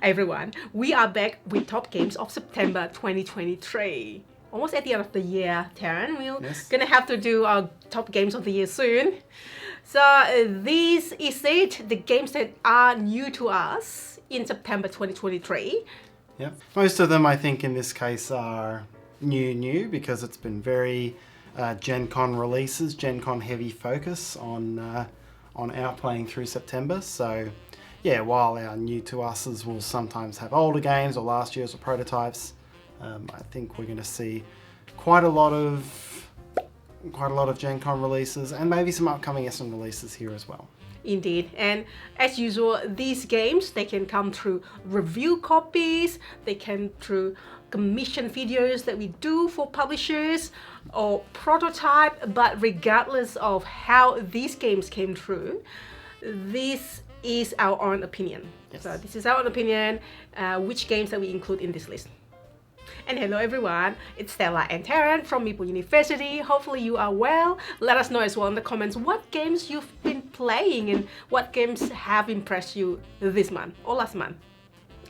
everyone, we are back with top games of September 2023. Almost at the end of the year, Tarrant. We're gonna have to do our top games of the year soon. So this is it, the games that are new to us in September 2023. Yeah, most of them I think in this case are new because it's been very Gen Con releases, Gen Con heavy focus on our playing through September. So yeah, while our new to us's will sometimes have older games or last year's or prototypes, I think we're going to see quite a lot of Gen Con releases and maybe some upcoming Essen releases here as well. Indeed, and as usual, these games, they can come through review copies, they can through commission videos that we do for publishers or prototype, but regardless of how these games came through, this is our own opinion. Yes. So this is our own opinion, which games that we include in this list. And hello everyone, it's Stella and Tarrant from Meeple University. Hopefully you are well. Let us know as well in the comments what games you've been playing and what games have impressed you this month or last month.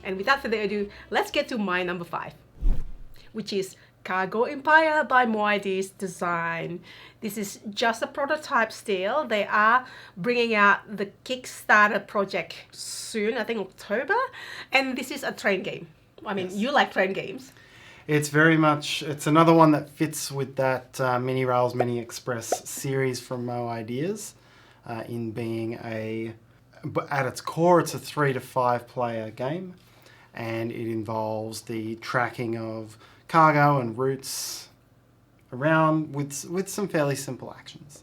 And without further ado, let's get to my number 5, which is Cargo Empire by Moidi's Design. This is just a prototype still. They are bringing out the Kickstarter project soon, I think October. And this is a train game. I mean, you like train games. It's very much, it's another one that fits with that Mini Rails, Mini Express series from Mo Ideas in being but at its core, it's a 3 to 5 player game, and it involves the tracking of cargo and routes around with some fairly simple actions.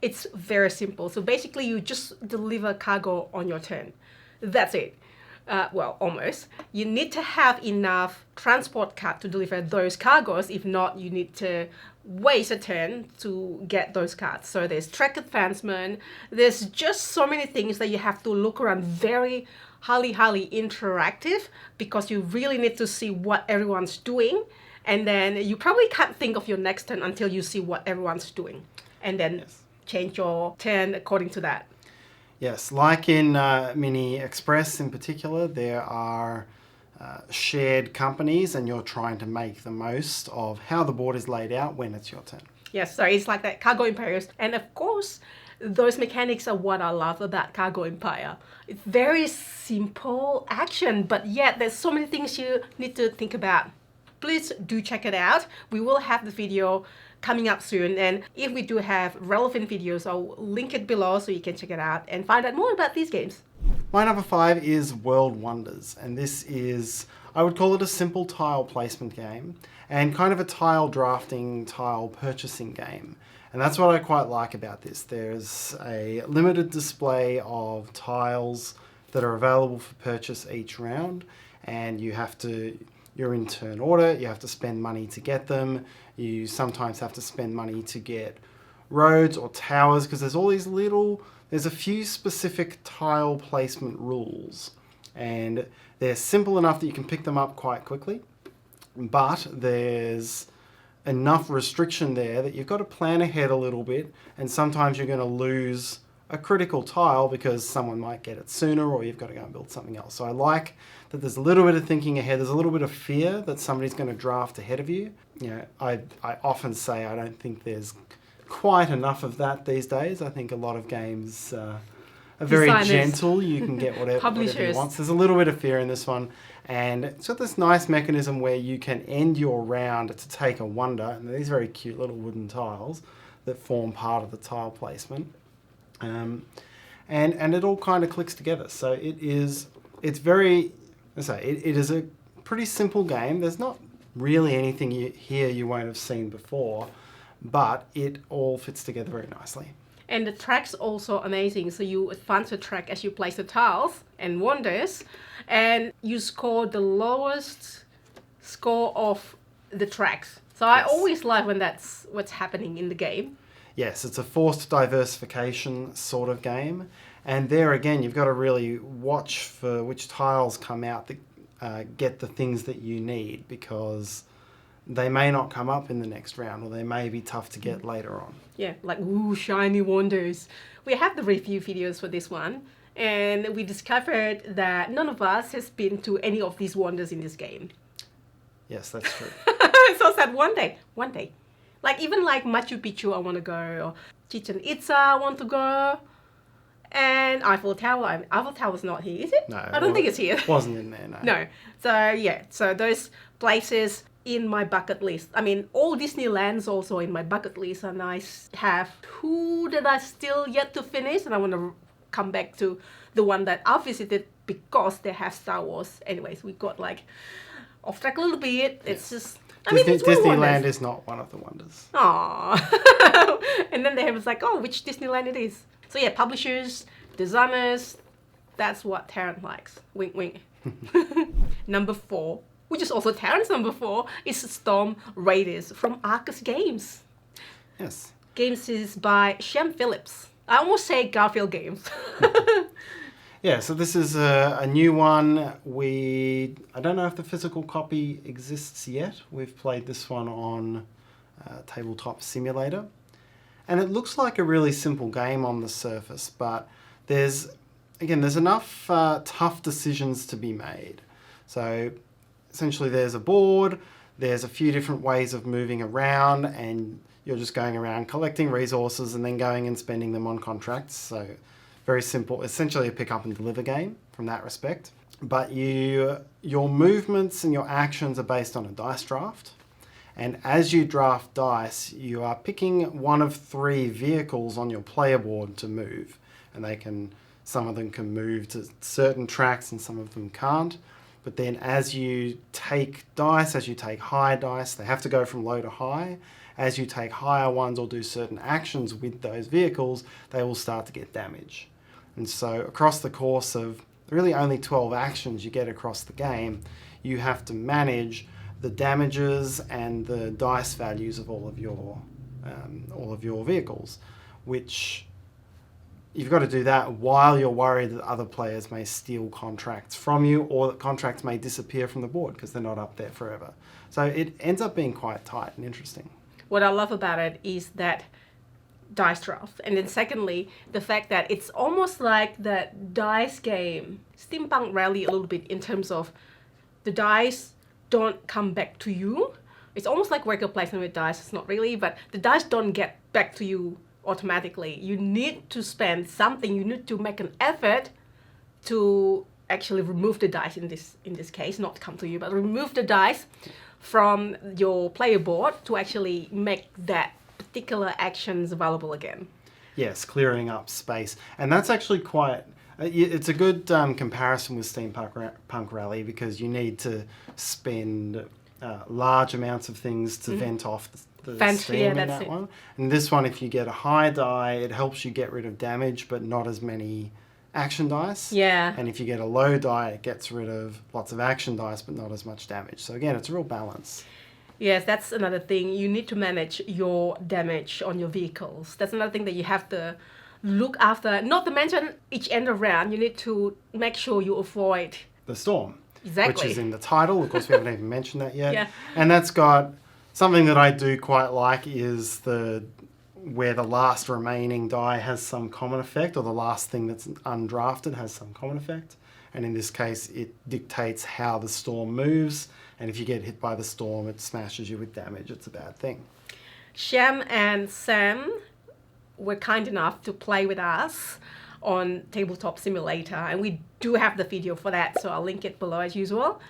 It's very simple. So basically you just deliver cargo on your turn. That's it. Well, almost. You need to have enough transport cart to deliver those cargoes. If not, you need to waste a turn to get those carts. So there's track advancement. There's just so many things that you have to look around. Very highly interactive, because you really need to see what everyone's doing. And then you probably can't think of your next turn until you see what everyone's doing. And then change your turn according to that. Yes, like in Mini Express in particular, there are shared companies and you're trying to make the most of how the board is laid out when it's your turn. Yes, so it's like that Cargo Empire. And of course, those mechanics are what I love about Cargo Empire. It's very simple action, but yet there's so many things you need to think about. Please do check it out. We will have the video coming up soon, and if we do have relevant videos, I'll link it below so you can check it out and find out more about these games. My number 5 is World Wonders, and this is, I would call it a simple tile placement game and kind of a tile drafting, tile purchasing game. And that's what I quite like about this. There's a limited display of tiles that are available for purchase each round, and you're in turn order, you have to spend money to get them. You sometimes have to spend money to get roads or towers, because there's a few specific tile placement rules, and they're simple enough that you can pick them up quite quickly, but there's enough restriction there that you've got to plan ahead a little bit, and sometimes you're going to lose a critical tile because someone might get it sooner, or you've got to go and build something else. So I like that there's a little bit of thinking ahead. There's a little bit of fear that somebody's going to draft ahead of you. You know, I often say I don't think there's quite enough of that these days. I think a lot of games are very gentle. You can get whatever you want. So there's a little bit of fear in this one. And it's got this nice mechanism where you can end your round to take a wonder. And these very cute little wooden tiles that form part of the tile placement. And it all kind of clicks together. So it is a pretty simple game. There's not really anything here you won't have seen before, but it all fits together very nicely. And the track's also amazing. So you advance the track as you place the tiles and wonders, and you score the lowest score of the tracks. So I always like when that's what's happening in the game. Yes, it's a forced diversification sort of game. And there again, you've got to really watch for which tiles come out that get the things that you need, because they may not come up in the next round, or they may be tough to get later on. Yeah, like, ooh, shiny wonders. We have the review videos for this one, And we discovered that none of us has been to any of these wonders in this game. Yes, that's true. So sad. One day. Like even like Machu Picchu, I want to go, or Chichen Itza, I want to go, and Eiffel Tower. Eiffel Tower's not here, is it? No, I don't think it's here. Wasn't in there, no. No. So yeah, so those places in my bucket list. I mean, all Disneyland's also in my bucket list, and I have two that I still yet to finish, and I want to come back to the one that I visited because they have Star Wars. Anyways, we got like off track a little bit. It's just. I mean, it's Disneyland is not one of the wonders. Aww. And then they was like, oh, which Disneyland it is. So yeah, publishers, designers, that's what Tarrant likes. Wink, wink. Number 4, which is also Tarrant's number 4, is Storm Raiders from Arcus Games. Yes. Games is by Shem Phillips. I almost say Garfield Games. Yeah, so this is a new one. I don't know if the physical copy exists yet. We've played this one on Tabletop Simulator. And it looks like a really simple game on the surface, but there's enough tough decisions to be made. So essentially there's a board, there's a few different ways of moving around, and you're just going around collecting resources and then going and spending them on contracts. So very simple, essentially a pick up and deliver game from that respect. But your movements and your actions are based on a dice draft. And as you draft dice, you are picking one of 3 vehicles on your player board to move. And some of them can move to certain tracks and some of them can't. But then as you take dice, as you take high dice, they have to go from low to high. As you take higher ones or do certain actions with those vehicles, they will start to get damage. And so across the course of really only 12 actions you get across the game, you have to manage the damages and the dice values of all of your vehicles, which you've got to do that while you're worried that other players may steal contracts from you, or that contracts may disappear from the board because they're not up there forever. So it ends up being quite tight and interesting. What I love about it is that dice draft, and then secondly, the fact that it's almost like that dice game, Steampunk Rally a little bit in terms of the dice don't come back to you. It's almost like worker placement with dice. It's not really, but the dice don't get back to you automatically. You need to spend something. You need to make an effort to actually remove the dice in this case, not come to you, but remove the dice from your player board to actually make that particular actions available again. Yes, clearing up space. And that's actually quite... It's a good comparison with Steampunk Rally because you need to spend large amounts of things to vent off the steam in that one. And this one, if you get a high die, it helps you get rid of damage, but not as many action dice. Yeah. And if you get a low die, it gets rid of lots of action dice, but not as much damage. So again, it's a real balance. Yes, that's another thing. You need to manage your damage on your vehicles. That's another thing that you have to look after. Not to mention each end of round, you need to make sure you avoid the storm. Exactly. Which is in the title. Of course, we haven't even mentioned that yet. Yeah. And that's got something that I do quite like is where the last remaining die has some common effect, or the last thing that's undrafted has some common effect. And in this case, it dictates how the storm moves. And if you get hit by the storm, it smashes you with damage. It's a bad thing. Shem and Sam were kind enough to play with us on Tabletop Simulator, and we do have the video for that, so I'll link it below as usual.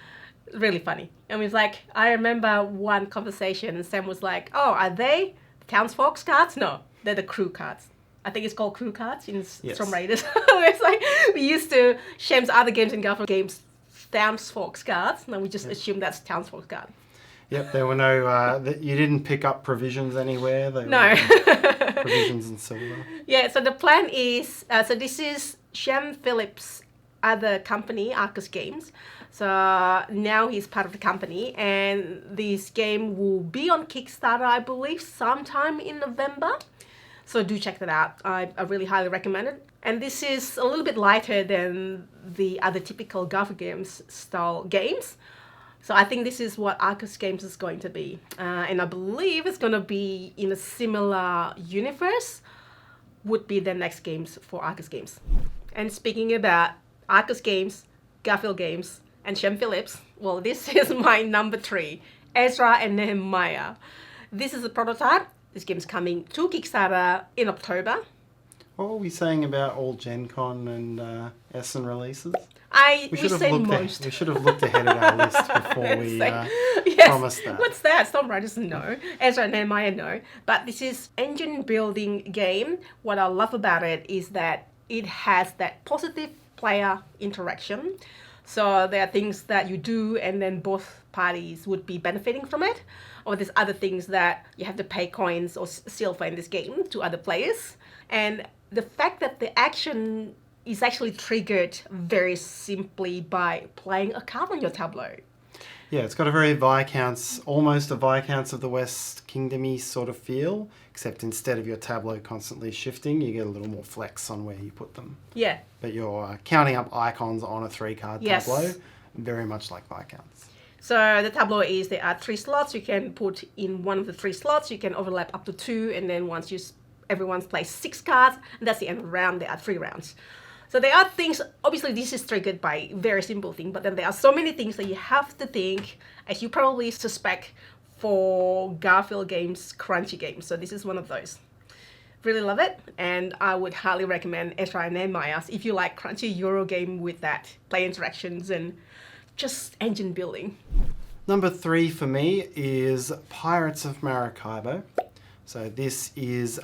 Really funny. And it's like, I remember one conversation, Sam was like, oh, are they townsfolk's cards? No, they're the crew cards. I think it's called crew cards in Storm Raiders. It's like, we used to, Shem's other games and Garfield games, townsfolk's cards, and we just assumed that's townsfolk's card. Yep, there were no, you didn't pick up provisions anywhere. No. Provisions and silver. Yeah, so the plan is, so this is Shem Phillips' other company, Arcus Games. So now he's part of the company, and this game will be on Kickstarter, I believe, sometime in November. So do check that out. I really highly recommend it. And this is a little bit lighter than the other typical Garfield Games style games. So I think this is what Arcus Games is going to be. And I believe it's going to be in a similar universe, would be the next games for Arcus Games. And speaking about Arcus games, Garfield games, and Shem Phillips, well, this is my number 3, Ezra and Nehemiah. This is a prototype. This game's coming to Kickstarter in October. What were we saying about all Gen Con and Essen releases? We say most. We should have looked ahead at our list before we promised that. What's that? Stormriders, no. Ezra and Nehemiah, no. But this is engine building game. What I love about it is that it has that positive player interaction. So there are things that you do and then both parties would be benefiting from it. Or there's other things that you have to pay coins or silver in this game to other players. And the fact that the action is actually triggered very simply by playing a card on your tableau. Yeah, it's got a very Viscounts, almost a Viscounts of the West Kingdom-y sort of feel, except instead of your tableau constantly shifting, you get a little more flex on where you put them. Yeah. But you're counting up icons on a 3-card tableau, very much like Viscounts. So the tableau is, there are 3 slots. You can put in one of the 3 slots. You can overlap up to 2, and then once everyone's plays 6 cards, and that's the end of the round. There are 3 rounds. So there are things, obviously this is triggered by very simple thing, but then there are so many things that you have to think, as you probably suspect, for Garfield games, crunchy games. So this is one of those. Really love it, and I would highly recommend Ezra and Nehemiah if you like crunchy Euro game with that play interactions and just engine building. Number 3 for me is Pirates of Maracaibo. So this is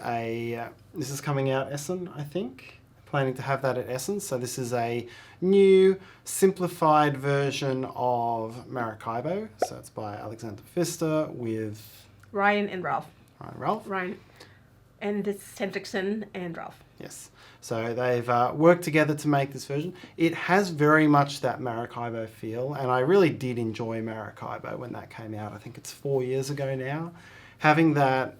coming out Essen, I think. Planning to have that at Essen. So this is a new, simplified version of Maracaibo. So it's by Alexander Pfister with Ryan and Ralph. Ryan. And it's Hendrickson and Ralph. Yes. So they've worked together to make this version. It has very much that Maracaibo feel, and I really did enjoy Maracaibo when that came out. I think it's 4 years ago now. Having that,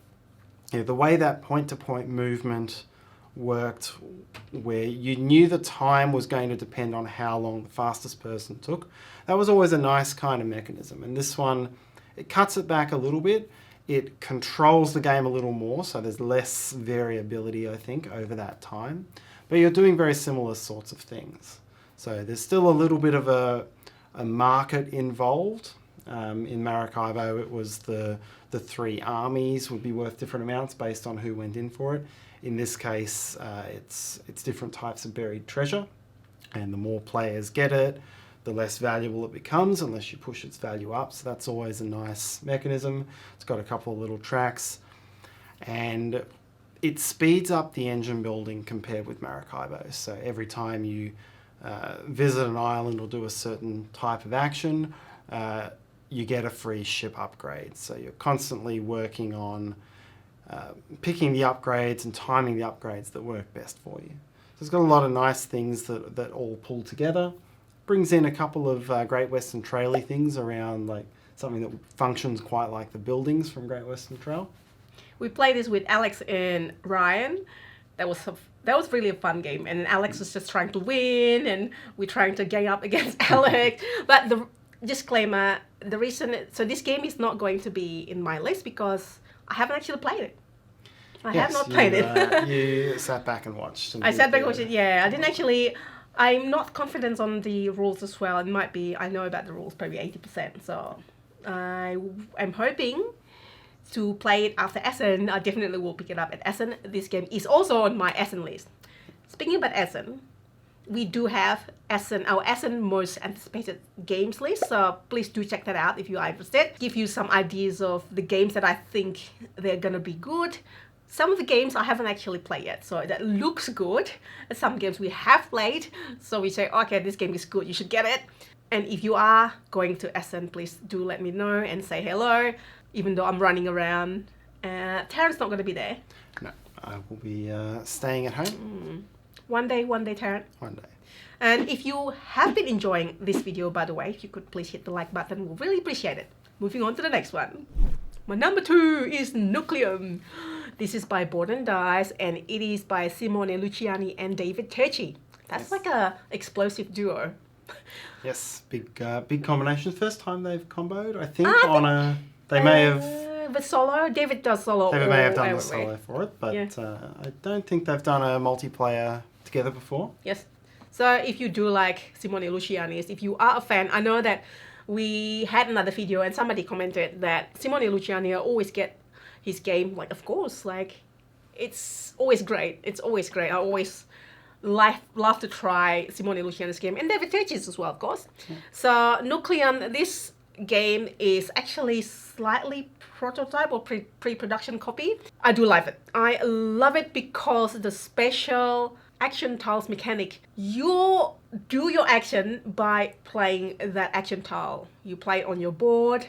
the way that point-to-point movement worked, where you knew the time was going to depend on how long the fastest person took. That was always a nice kind of mechanism. And this one, it cuts it back a little bit. It controls the game a little more, so there's less variability, I think, over that time. But you're doing very similar sorts of things. So there's still a little bit of a market involved. In Maracaibo, it was the 3 armies would be worth different amounts based on who went in for it. In this case, it's different types of buried treasure, and the more players get it, the less valuable it becomes unless you push its value up. So that's always a nice mechanism. It's got a couple of little tracks, and it speeds up the engine building compared with Maracaibo. So every time you visit an island or do a certain type of action, you get a free ship upgrade. So you're constantly working on picking the upgrades and timing the upgrades that work best for you. So it's got a lot of nice things that all pull together. Brings in a couple of Great Western Trail-y things around, like something that functions quite like the buildings from Great Western Trail. We played this with Alex and Ryan. That was really a fun game, and Alex was just trying to win, and we're trying to gang up against Alex. But the disclaimer, the reason, so this game is not going to be in my list because I haven't actually played it. I have not played it. You sat back and watched. I sat back and watched it, yeah. I didn't actually, I'm not confident on the rules as well. It might be, I know about the rules, probably 80%. So I am hoping to play it after Essen. I definitely will pick it up at Essen. This game is also on my Essen list. Speaking about Essen, we do have our Essen most anticipated games list, so please do check that out if you are interested. Give you some ideas of the games that I think they're gonna be good. Some of the games I haven't actually played yet, so that looks good. And some games we have played, so we say, okay, this game is good, you should get it. And if you are going to Essen, please do let me know and say hello, even though I'm running around. Tarrant's not gonna be there. No, I will be staying at home. One day, Tarrant. One day. And if you have been enjoying this video, by the way, if you could please hit the like button, we'll really appreciate it. Moving on to the next one. My number 2 is Nucleum. This is by Board and Dice, and it is by Simone Luciani and David Turchi. That's like a explosive duo. Yes, big combination. First time they've comboed, I think, they may have... But solo? David does solo. They may have done the solo for it, but yeah. I don't think they've done a multiplayer together before. Yes. So if you do like Simone Luciani's, if you are a fan, I know that we had another video and somebody commented that Simone Luciani always get his game, like, of course, like, it's always great. It's always great. I always love to try Simone Luciani's game, and David Teges as well, of course. So Nucleum, this game is actually slightly prototype or pre-production copy. I do love it. I love it because the special action tiles mechanic. You do your action by playing that action tile. You play it on your board,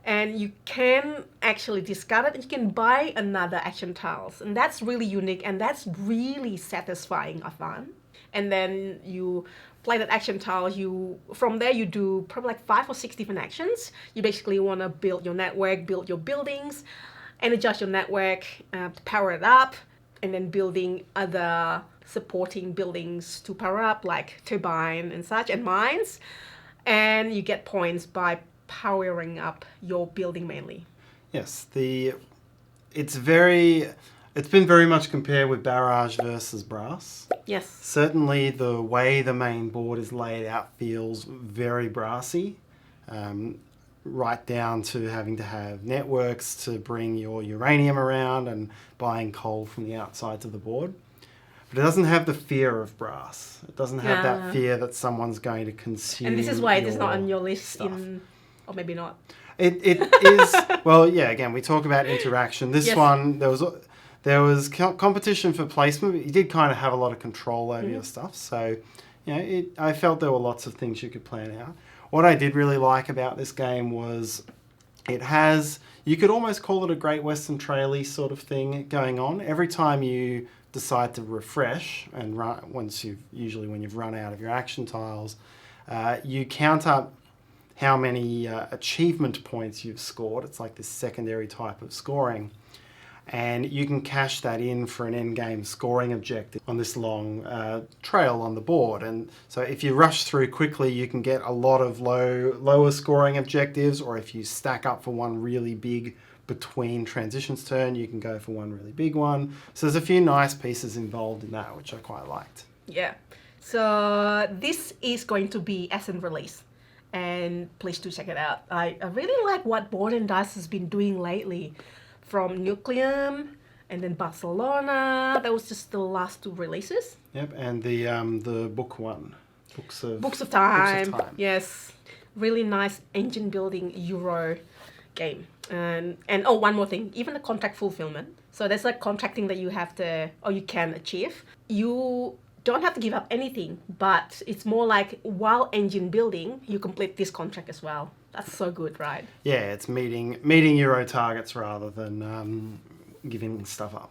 and you can actually discard it and you can buy another action tiles, and that's really unique and that's really satisfying, I find. And then you play that action tile, from there you do probably like 5 or 6 different actions. You basically want to build your network, build your buildings, energize your network, to power it up, and then building other supporting buildings to power up, like turbine and such, and mines. And you get points by powering up your building mainly. Yes, it's been very much compared with Barrage versus Brass. Yes. Certainly the way the main board is laid out feels very brassy, right down to having to have networks to bring your uranium around and buying coal from the outsides of the board. But it doesn't have the fear of Brass. It doesn't have that fear that someone's going to consume. And this is why it is not on your list stuff. Or maybe not. It is, well, yeah, again, we talk about interaction. This one, there was competition for placement, but you did kind of have a lot of control over your stuff. So, I felt there were lots of things you could plan out. What I did really like about this game was you could almost call it a Great Western Trail-y sort of thing going on. Every time you decide to refresh, and when you've run out of your action tiles, you count up how many achievement points you've scored. It's like this secondary type of scoring. And you can cash that in for an end-game scoring objective on this long trail on the board. And so if you rush through quickly, you can get a lot of lower scoring objectives, or if you stack up for one really big between transitions turn, you can go for one really big one. So there's a few nice pieces involved in that, which I quite liked. Yeah. So this is going to be Essen release, and please do check it out. I really like what Board and Dice has been doing lately. From Nucleum and then Barcelona. That was just the last 2 releases. Yep, and the book one. Books of Time. Yes. Really nice engine building Euro game. And one more thing, even the contract fulfillment. So there's like contracting that you can achieve. You don't have to give up anything, but it's more like while engine building, you complete this contract as well. That's so good, right? Yeah, it's meeting Euro targets rather than giving stuff up.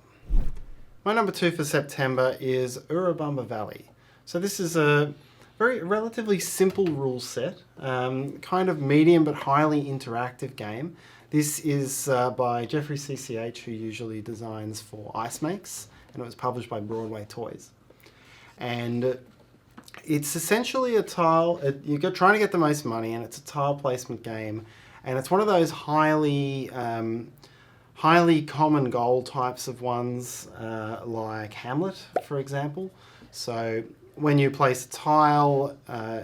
My number 2 for September is Urubamba Valley. So this is a relatively simple rule set, kind of medium but highly interactive game. This is by Jeffrey CCH, who usually designs for Ice Makes, and it was published by Broadway Toys. And it's essentially a tile. You're trying to get the most money, and it's a tile placement game. And it's one of those highly common goal types of ones, like Hamlet, for example. So when you place a tile,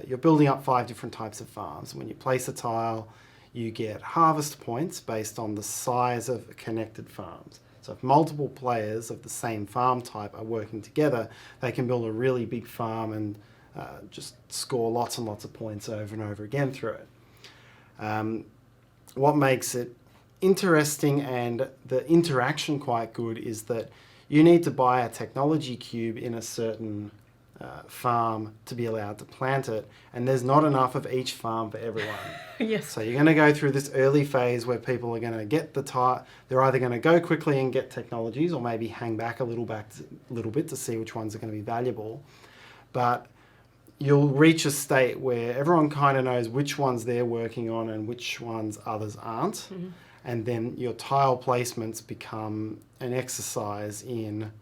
you're building up 5 different types of farms. When you place a tile, you get harvest points based on the size of connected farms. So if multiple players of the same farm type are working together, they can build a really big farm and just score lots and lots of points over and over again through it. What makes it interesting and the interaction quite good is that you need to buy a technology cube in a certain farm to be allowed to plant it, and there's not enough of each farm for everyone. Yes. So you're going to go through this early phase where people are going to get they're either going to go quickly and get technologies, or maybe hang back a little bit to see which ones are going to be valuable. But you'll reach a state where everyone kind of knows which ones they're working on and which ones others aren't. Mm-hmm. And then your tile placements become an exercise in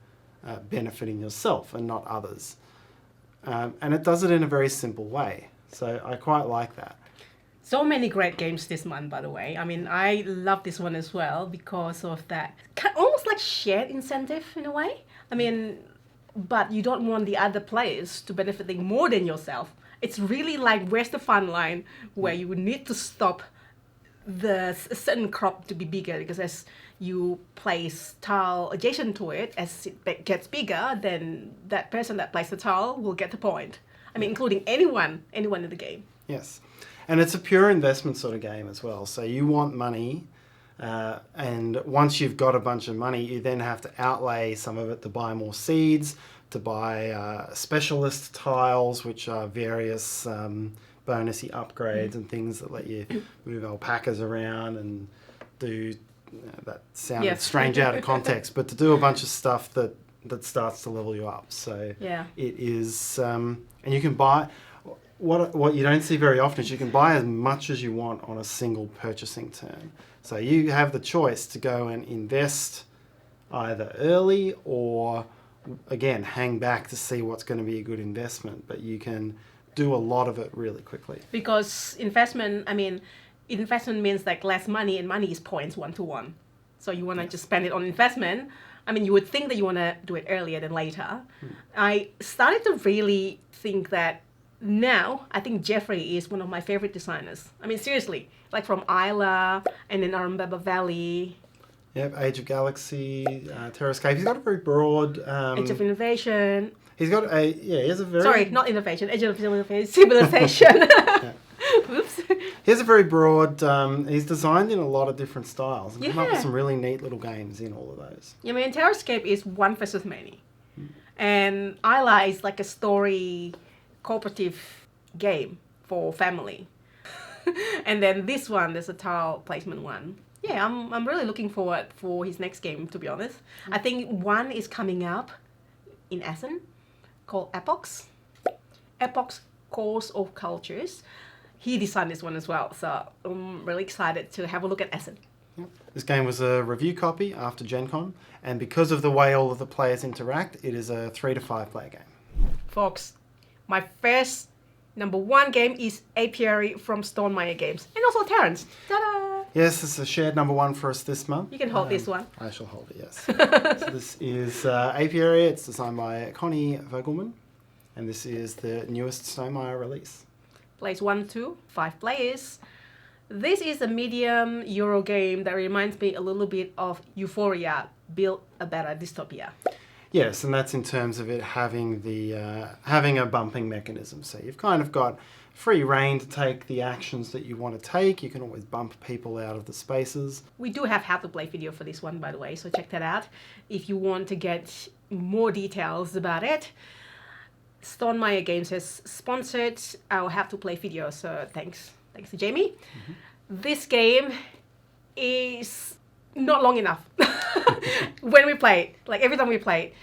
benefiting yourself and not others. And it does it in a very simple way. So I quite like that. So many great games this month, by the way. I mean, I love this one as well because of that almost like shared incentive in a way. I mean, but you don't want the other players to benefiting more than yourself. It's really like, where's the fun line where you would need to stop a certain crop to be bigger, because as you place tile adjacent to it, as it gets bigger, then that person that placed the tile will get the point. I mean, including anyone in the game. Yes. And it's a pure investment sort of game as well. So you want money, and once you've got a bunch of money, you then have to outlay some of it to buy more seeds, to buy specialist tiles, which are various bonusy upgrades and things that let you move alpacas around and do, that sounded strange out of context, but to do a bunch of stuff that starts to level you up. So it is, and you can buy, what you don't see very often is you can buy as much as you want on a single purchasing turn. So you have the choice to go and invest either early or, again, hang back to see what's going to be a good investment, but you can do a lot of it really quickly. Because investment means like less money, and money is points 1-to-1. So you want to just spend it on investment. I mean, you would think that you want to do it earlier than later. I started to really think that now, I think Jeffrey is one of my favorite designers. I mean, seriously, like from Isla and then Arambaba Valley. Yep, Age of Galaxy, Terrascape. He's got a very broad... Age of Innovation. He has a very... Sorry, not Innovation. Age of Civilization. Oops. He has a very broad... he's designed in a lot of different styles. And come up with some really neat little games in all of those. I mean, Terrascape is one versus many. And Isla is like a story cooperative game for family. And then this one, there's a tile placement one. Yeah, I'm really looking forward for his next game, to be honest. I think one is coming up in Essen called Epochs. Epochs Course of Cultures. He designed this one as well, so I'm really excited to have a look at Essen. Yep. This game was a review copy after Gen Con, and because of the way all of the players interact, it is a 3 to 5 player game. Folks, my first #1 game is Apiary from Stonemaier Games, and also Tarrant's. Ta-da! Yes, it's a shared #1 for us this month. You can hold this one. I shall hold it, yes. So this is Apiary. It's designed by Connie Vogelman, and this is the newest Stonemaier release. Plays 1 to 5 players. This is a medium Euro game that reminds me a little bit of Euphoria, Build a Better Dystopia. Yes, and that's in terms of it having having a bumping mechanism. So you've kind of got free reign to take the actions that you want to take. You can always bump people out of the spaces. We do have how to play video for this one, by the way, so check that out if you want to get more details about it. Stonemaier Games has sponsored our how to play video, so thanks to Jamie. This game is not long enough. When we play it, like every time we play it,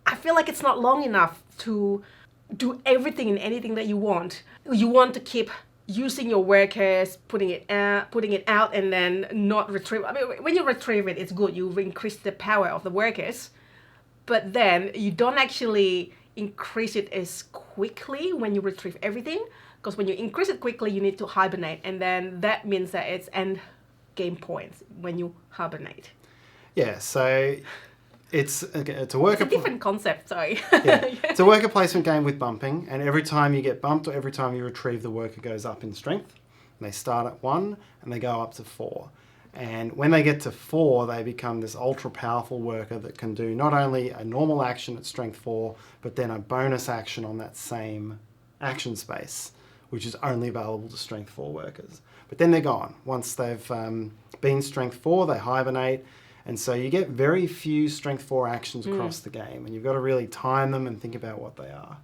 I feel like it's not long enough to do everything and anything that you want. You want to keep using your workers, putting it out, and then not retrieve. I mean, when you retrieve it, it's good. You increase the power of the workers, but then you don't actually increase it as quickly when you retrieve everything. Because when you increase it quickly, you need to hibernate, and then that means that it's end game points when you hibernate. Yeah, so it's a worker... It's a different concept, sorry. Yeah. It's a worker placement game with bumping, and every time you get bumped or every time you retrieve, the worker goes up in strength. And they start at 1 and they go up to 4. And when they get to 4, they become this ultra powerful worker that can do not only a normal action at strength 4, but then a bonus action on that same action space, which is only available to strength 4 workers. But then they're gone. Once they've been strength 4, they hibernate. And so you get very few strength 4 actions across the game, and you've got to really time them and think about what they are.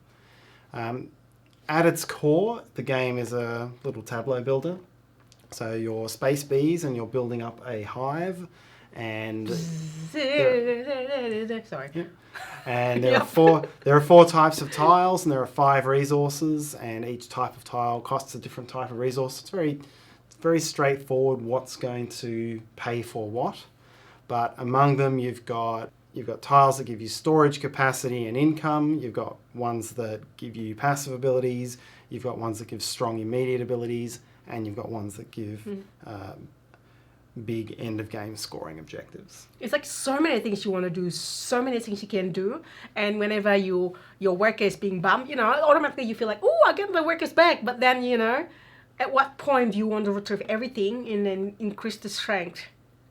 At its core, the game is a little tableau builder. So you're space bees and you're building up a hive, and sorry. Yeah. And there are four types of tiles, and there are 5 resources, and each type of tile costs a different type of resource. It's very straightforward what's going to pay for what. But among them, you've got tiles that give you storage capacity and income. You've got ones that give you passive abilities. You've got ones that give strong immediate abilities, and you've got ones that give big end of game scoring objectives. It's like so many things you want to do, so many things you can do, and whenever your worker is being bumped, automatically you feel like, oh, I get my workers back. But then, at what point do you want to retrieve everything and then increase the strength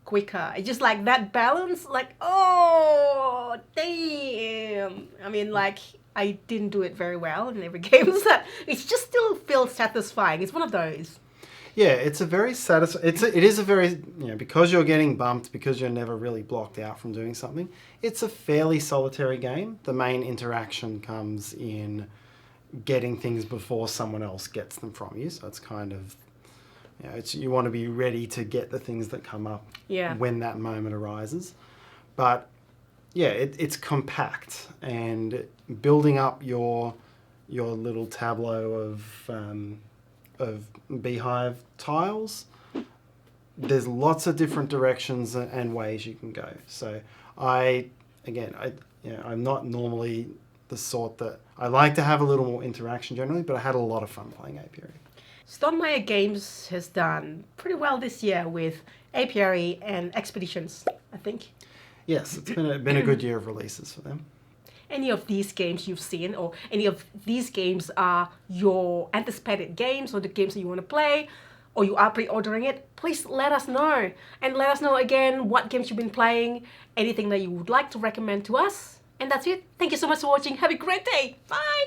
quicker? It's just like that balance, like, oh, damn. I mean, like, I didn't do it very well in every game. So it just still feels satisfying. It's one of those. Yeah, it's a very it is a very, because you're getting bumped, because you're never really blocked out from doing something, it's a fairly solitary game. The main interaction comes in getting things before someone else gets them from you. So it's kind of, you want to be ready to get the things that come up when that moment arises. But yeah, it's compact, and building up your little tableau of beehive tiles, there's lots of different directions and ways you can go. So I'm not normally the sort that I like to have a little more interaction generally, but I had a lot of fun playing Apiary. Stonemaier Games has done pretty well this year with Apiary and Expeditions, I think. Yes, it's been a good year of releases for them. Any of these games you've seen, or any of these games are your anticipated games, or the games that you want to play, or you are pre-ordering it, please let us know. And let us know again what games you've been playing, anything that you would like to recommend to us. And that's it. Thank you so much for watching. Have a great day. Bye!